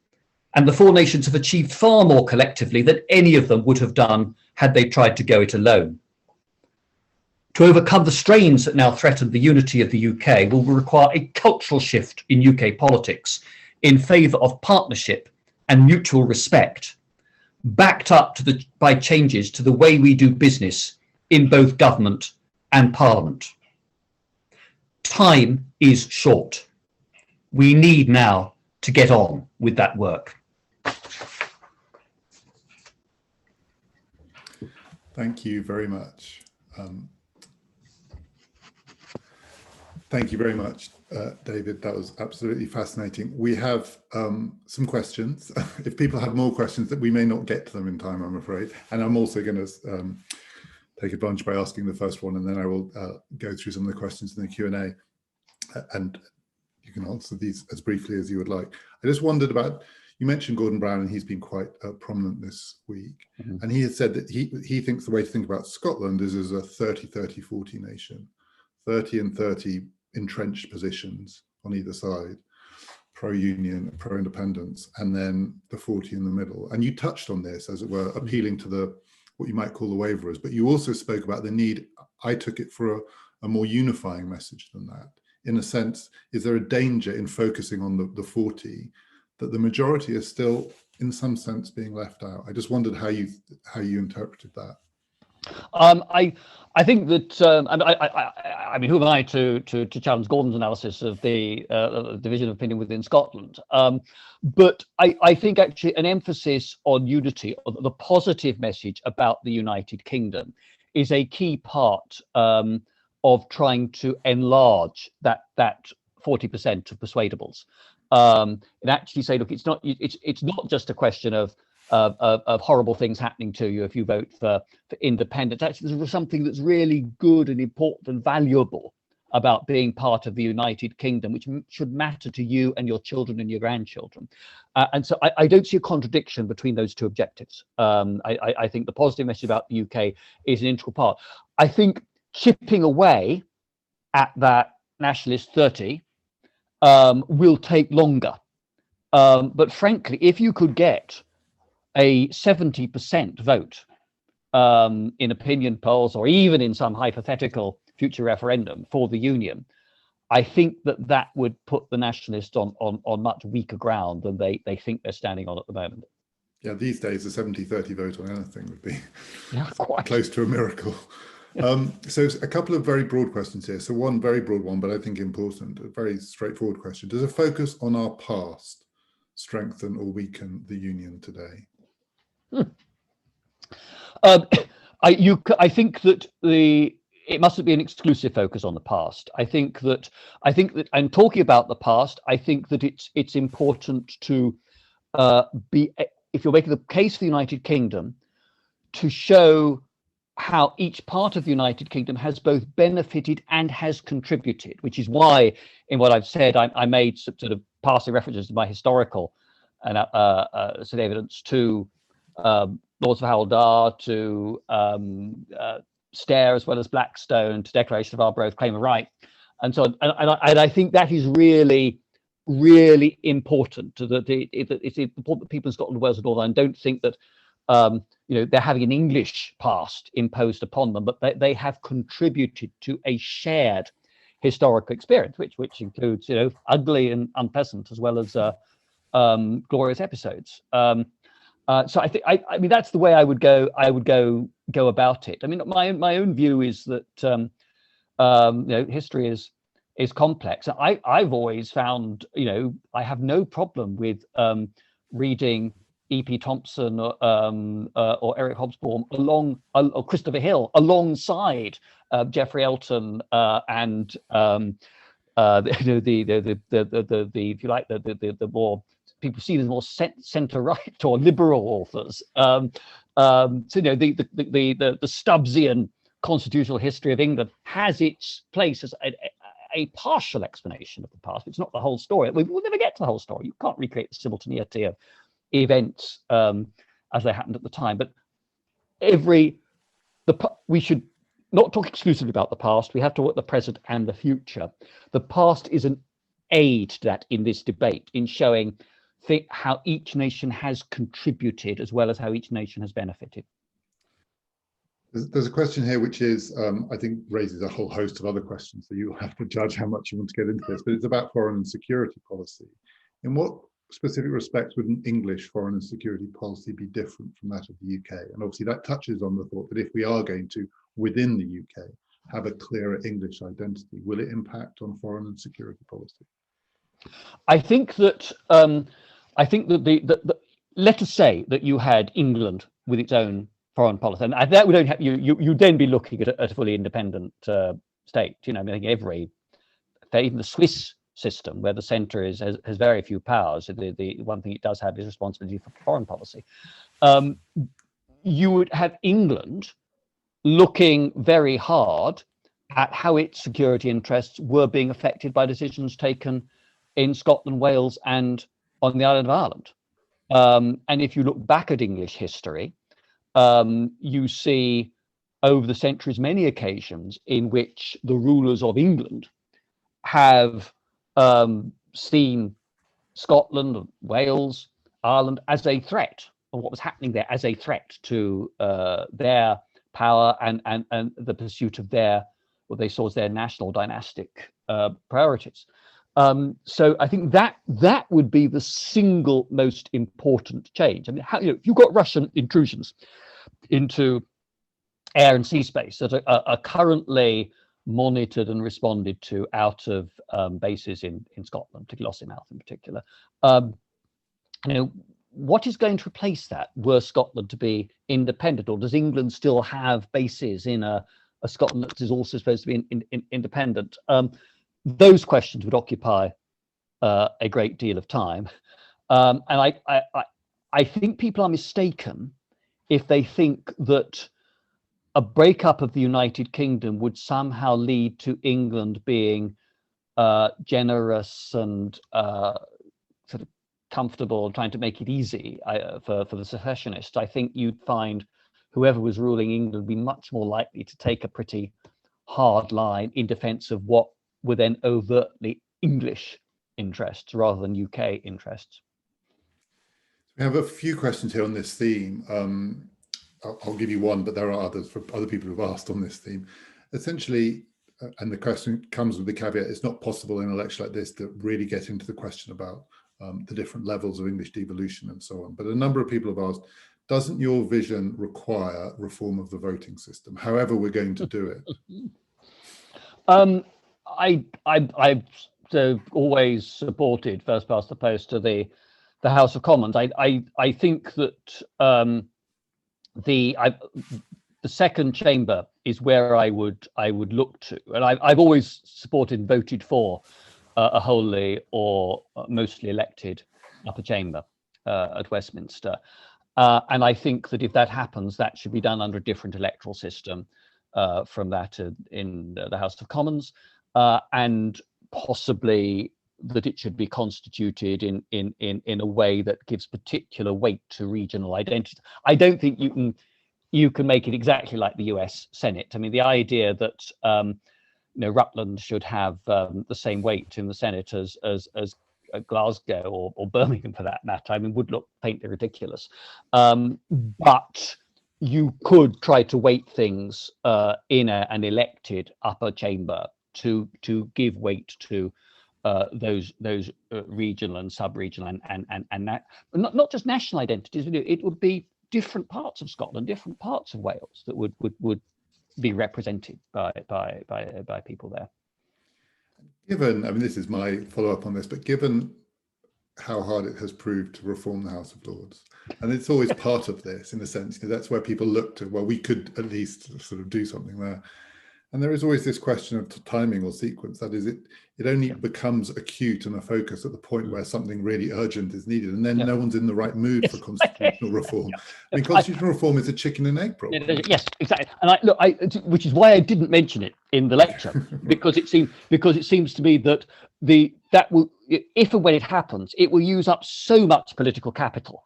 and the four nations have achieved far more collectively than any of them would have done had they tried to go it alone. To overcome the strains that now threaten the unity of the UK will require a cultural shift in UK politics in favour of partnership and mutual respect, backed up by changes to the way we do business in both government and parliament. Time is short. We need now to get on with that work. Thank you very much. Thank you very much, David. That was absolutely fascinating. We have some questions. If people have more questions, that we may not get to them in time, I'm afraid. And I'm also going to take advantage by asking the first one, and then I will go through some of the questions in the Q&A. And you can answer these as briefly as you would like. I just wondered about, you mentioned Gordon Brown, and he's been quite prominent this week. Mm-hmm. And he has said that he thinks the way to think about Scotland is as a 30-30-40 nation, 30 and 30 entrenched positions on either side, pro-union, pro-independence, and then the 40 in the middle. And you touched on this, as it were, appealing to the what you might call the waverers, but you also spoke about the need, I took it, for a more unifying message than that. In a sense, is there a danger in focusing on the 40 that the majority is still, in some sense, being left out? I just wondered how you interpreted that. I think that I mean, who am I to challenge Gordon's analysis of the division of opinion within Scotland? But I think actually an emphasis on unity, or the positive message about the United Kingdom, is a key part of trying to enlarge that 40% of persuadables, and actually say, look, it's not just a question of horrible things happening to you if you vote for independence. Actually, there's something that's really good and important and valuable about being part of the United Kingdom, which should matter to you and your children and your grandchildren. And so I don't see a contradiction between those two objectives. I think the positive message about the UK is an integral part. I think chipping away at that nationalist 30 will take longer. But frankly, if you could get a 70% vote in opinion polls, or even in some hypothetical future referendum for the union, I think that would put the nationalists on much weaker ground than they think they're standing on at the moment. Yeah, these days a 70-30 vote on anything would be quite close to a miracle. So a couple of very broad questions here. So one very broad one, but I think important, a very straightforward question. Does a focus on our past strengthen or weaken the union today? I think that it mustn't be an exclusive focus on the past. I think that I'm talking about the past. I think that it's important to if you're making the case for the United Kingdom, to show how each part of the United Kingdom has both benefited and has contributed, which is why in what I've said, I made sort of passing references to my historical and sort of evidence to Lords of Haldar, to Stair as well as Blackstone to Declaration of Arbroath Claim of Right, and so on. And I think that is really, really important. That it's important that people in Scotland, Wales, and Northern Ireland don't think that they're having an English past imposed upon them, but they have contributed to a shared historical experience, which includes ugly and unpleasant as well as glorious episodes. So I mean that's the way I would go about it. I mean my own view is that history is complex. I've always found I have no problem with reading E.P. Thompson or Eric Hobsbawm or Christopher Hill alongside Geoffrey Elton and the if you like the more people seen as more centre right or liberal authors. So the Stubbsian constitutional history of England has its place as a partial explanation of the past. It's not the whole story. We'll never get to the whole story. You can't recreate the simultaneity of events as they happened at the time. But we should not talk exclusively about the past. We have to talk about the present and the future. The past is an aid to that in this debate, in showing how each nation has contributed as well as how each nation has benefited. There's a question here which is, I think, raises a whole host of other questions, so you have to judge how much you want to get into this, but it's about foreign and security policy. In what specific respects would an English foreign and security policy be different from that of the UK? And obviously that touches on the thought that if we are going to, within the UK, have a clearer English identity, will it impact on foreign and security policy? I think that let us say that you had England with its own foreign policy, and that would only have you then be looking at a fully independent state. I think even the Swiss system, where the centre has very few powers, the one thing it does have is responsibility for foreign policy. You would have England looking very hard at how its security interests were being affected by decisions taken in Scotland, Wales, and on the island of Ireland. And if you look back at English history, you see over the centuries many occasions in which the rulers of England have seen Scotland, Wales, Ireland as a threat, or what was happening there as a threat to their power and the pursuit of what they saw as their national dynastic priorities. So I think that would be the single most important change. I mean, if you've got Russian intrusions into air and sea space that are currently monitored and responded to out of bases in Scotland, particularly Lossiemouth in particular, what is going to replace that? Were Scotland to be independent, or does England still have bases in a Scotland that is also supposed to be independent? Those questions would occupy a great deal of time, and I think people are mistaken if they think that a breakup of the United Kingdom would somehow lead to England being generous and sort of comfortable and trying to make it easy for the secessionists. I think you'd find whoever was ruling England would be much more likely to take a pretty hard line in defence of what were then overtly English interests rather than UK interests. We have a few questions here on this theme. I'll give you one, but there are others for other people who've asked on this theme. Essentially, and the question comes with the caveat, it's not possible in an election like this to really get into the question about the different levels of English devolution and so on. But a number of people have asked, doesn't your vision require reform of the voting system, however we're going to do it? I've always supported first past the post to the House of Commons. I think that the second chamber is where I would look to, and I've always supported and voted for a wholly or mostly elected upper chamber at Westminster, and I think that if that happens, that should be done under a different electoral system from that in the House of Commons, and possibly that it should be constituted in a way that gives particular weight to regional identity. I don't think you can you can make it exactly like the US Senate. I mean, the idea that Rutland should have the same weight in the Senate as Glasgow or Birmingham, for that matter, I mean, would look faintly ridiculous. But you could try to weight things in an elected upper chamber to give weight to those regional and sub-regional and not just national identities. It would be different parts of Scotland, different parts of Wales that would be represented by people there. Given, I mean, this is my follow-up on this, but given how hard it has proved to reform the House of Lords, and it's always part of this, in a sense, that's where people look to, well, we could at least sort of do something there. And there is always this question of timing or sequence. That is, it only becomes acute and a focus at the point where something really urgent is needed, and then no one's in the right mood for constitutional reform. I mean, constitutional reform is a chicken and egg problem. Yes, exactly. And which is why I didn't mention it in the lecture, because it seems to me that that will, if and when it happens, it will use up so much political capital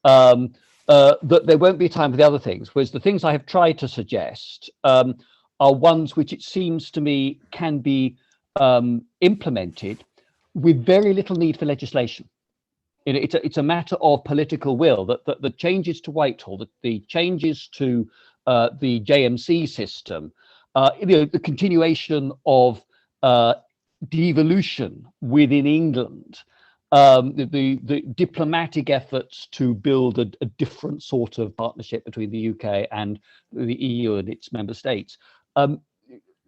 that there won't be time for the other things. Whereas the things I have tried to suggest are ones which it seems to me can be implemented with very little need for legislation. It's a matter of political will, that the changes to Whitehall, the changes to the JMC system, the continuation of devolution within England, the diplomatic efforts to build a different sort of partnership between the UK and the EU and its member states.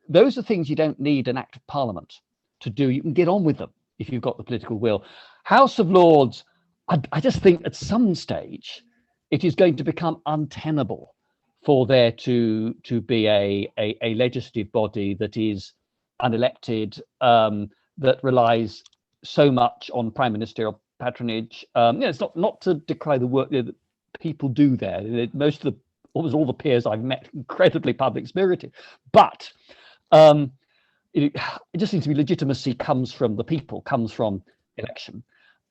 Those are things you don't need an act of parliament to do. You can get on with them if you've got the political will. House of Lords, I just think at some stage it is going to become untenable for there to be a legislative body that is unelected, that relies so much on prime ministerial patronage. It's not to decry the work that people do there. Almost all the peers I've met, incredibly public spirited, but it just seems to be legitimacy comes from the people, comes from election.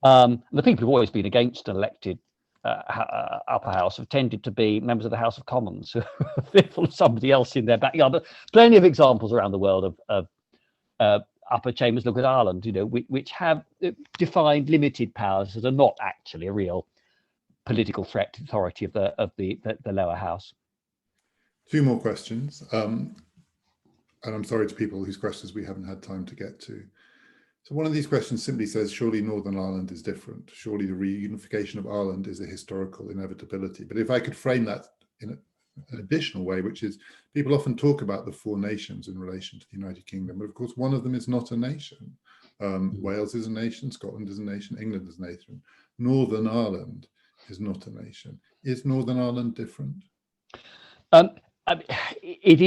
The people who've always been against an elected upper house have tended to be members of the House of Commons who are fearful of somebody else in their backyard. But plenty of examples around the world of upper chambers. Look at Ireland, which have defined limited powers that are not actually a real political threat to the authority of the lower house. Two more questions, and I'm sorry to people whose questions we haven't had time to get to. So one of these questions simply says, surely Northern Ireland is different. Surely the reunification of Ireland is a historical inevitability. But if I could frame that in an additional way, which is, people often talk about the four nations in relation to the United Kingdom, but of course one of them is not a nation. Wales is a nation, Scotland is a nation, England is a nation. Northern Ireland is not a nation. Is Northern Ireland different? It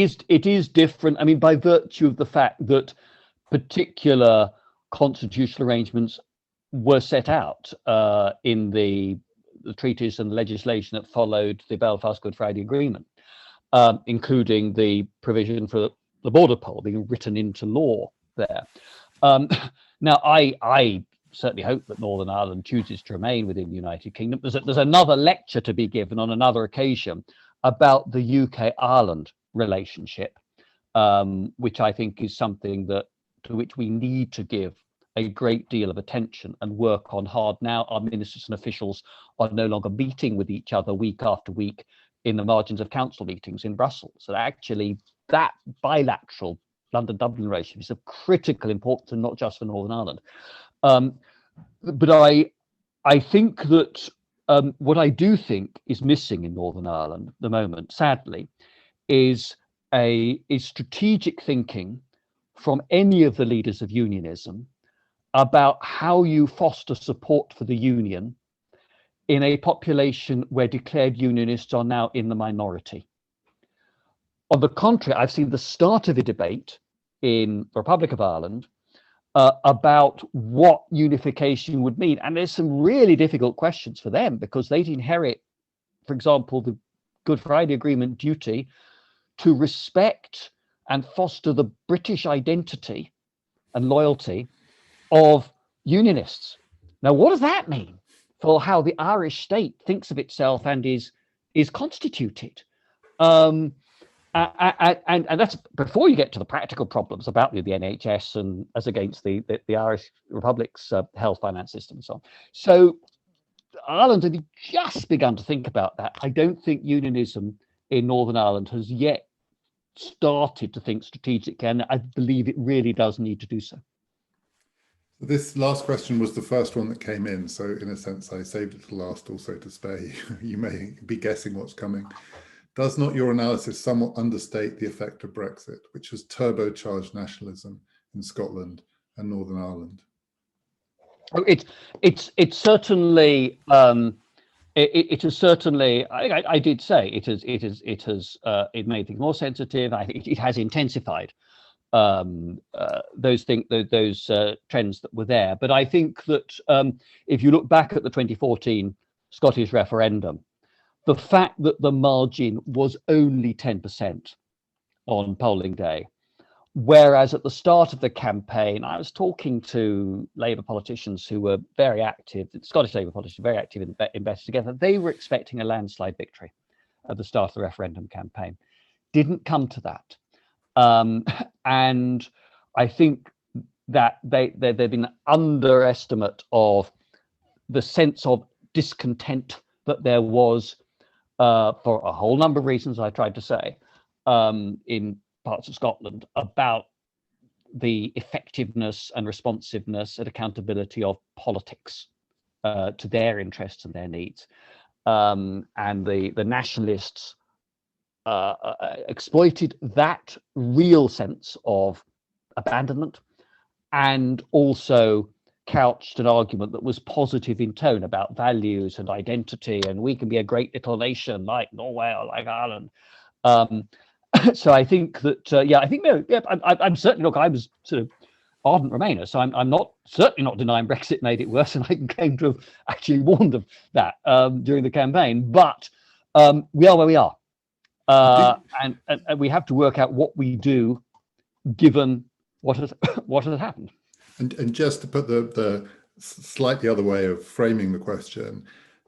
is different. I mean, by virtue of the fact that particular constitutional arrangements were set out in the treaties and the legislation that followed the Belfast Good Friday Agreement, including the provision for the border poll being written into law there. Now, I certainly hope that Northern Ireland chooses to remain within the United Kingdom. There's another lecture to be given on another occasion about the UK-Ireland relationship, which I think is something to which we need to give a great deal of attention and work on hard. Now our ministers and officials are no longer meeting with each other week after week in the margins of council meetings in Brussels. So actually that bilateral London-Dublin relationship is of critical importance, and not just for Northern Ireland. But I think that what I do think is missing in Northern Ireland at the moment, sadly, is strategic thinking from any of the leaders of unionism about how you foster support for the union in a population where declared unionists are now in the minority. On the contrary, I've seen the start of a debate in the Republic of Ireland about what unification would mean. And there's some really difficult questions for them, because they'd inherit, for example, the Good Friday Agreement duty to respect and foster the British identity and loyalty of unionists. Now, what does that mean for how the Irish state thinks of itself and is constituted? And that's before you get to the practical problems about the NHS and as against the Irish Republic's health finance system and so on. So Ireland had just begun to think about that. I don't think unionism in Northern Ireland has yet started to think strategically, and I believe it really does need to do so. This last question was the first one that came in, so in a sense I saved it to last also to spare you. You may be guessing what's coming. Does not your analysis somewhat understate the effect of Brexit, which has turbocharged nationalism in Scotland and Northern Ireland? Oh, it's certainly it is certainly. I did say it has made things more sensitive. I think it has intensified those trends that were there. But I think that if you look back at the 2014 Scottish referendum, the fact that the margin was only 10% on polling day, whereas at the start of the campaign, I was talking to Labour politicians who were very active, Scottish Labour politicians very active in Better Together. They were expecting a landslide victory at the start of the referendum campaign. Didn't come to that. And I think that they've been an underestimate of the sense of discontent that there was for a whole number of reasons I tried to say in parts of Scotland about the effectiveness and responsiveness and accountability of politics to their interests and their needs. And the nationalists exploited that real sense of abandonment and also couched an argument that was positive in tone about values and identity, and we can be a great little nation like Norway or like Ireland. So I think that I'm certainly, look, I was sort of ardent Remainer, so I'm certainly not denying Brexit made it worse, and I came to have actually warned of that during the campaign. But we are where we are, and we have to work out what we do given what has happened. And just to put the slightly other way of framing the question,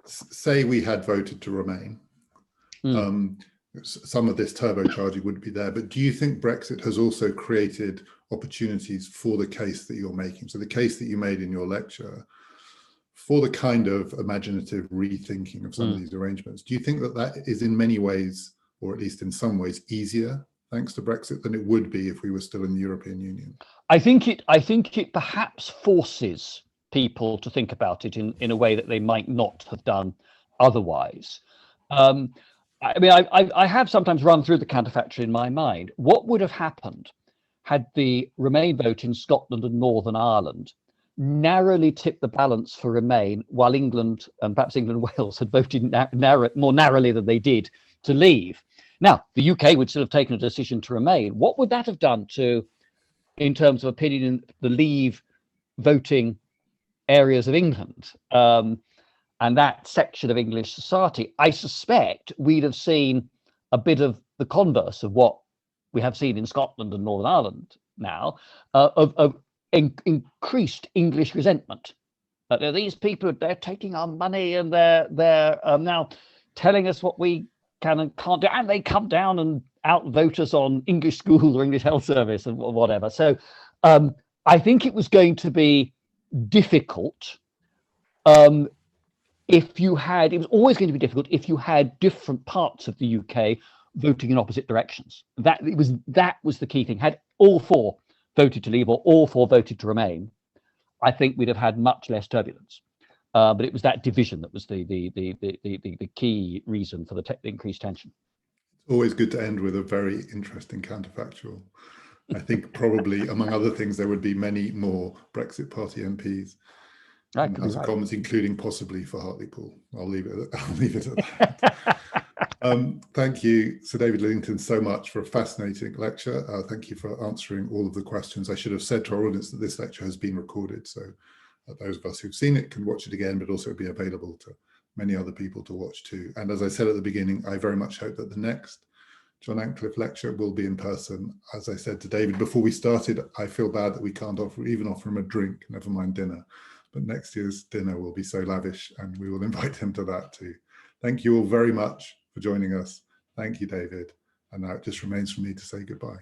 say we had voted to remain. Some of this turbocharging would be there, but do you think Brexit has also created opportunities for the case that you're making? So the case that you made in your lecture for the kind of imaginative rethinking of some of these arrangements, do you think that that is in many ways, or at least in some ways, easier thanks to Brexit than it would be if we were still in the European Union? I think it perhaps forces people to think about it in a way that they might not have done otherwise. I mean, I have sometimes run through the counterfactual in my mind. What would have happened had the Remain vote in Scotland and Northern Ireland narrowly tipped the balance for Remain, while England and perhaps England and Wales had voted more narrowly than they did to leave? Now, the UK would still have taken a decision to remain. What would that have done in terms of opinion in the Leave voting areas of England and that section of English society? I suspect we'd have seen a bit of the converse of what we have seen in Scotland and Northern Ireland now, of increased English resentment. These people, they're taking our money and they're now telling us what we can and can't do, and they come down and outvote us on English school or English health service and whatever. So I think it was going to be difficult. It was always going to be difficult if you had different parts of the UK voting in opposite directions. That was the key thing. Had all four voted to leave or all four voted to remain, I think we'd have had much less turbulence. But it was that division that was the key reason for the increased tension. Always good to end with a very interesting counterfactual. I think probably, among other things, there would be many more Brexit Party MPs in the House of Commons, including possibly for Hartlepool. I'll leave it at that. Thank you, Sir David Lidington, so much for a fascinating lecture. Thank you for answering all of the questions. I should have said to our audience that this lecture has been recorded, so those of us who've seen it can watch it again, but also be available to many other people to watch too. And as I said at the beginning, I very much hope that the next John Antcliffe lecture will be in person. As I said to David before we started, I feel bad that we can't offer him a drink, never mind dinner. But next year's dinner will be so lavish and we will invite him to that too. Thank you all very much for joining us. Thank you, David. And now it just remains for me to say goodbye.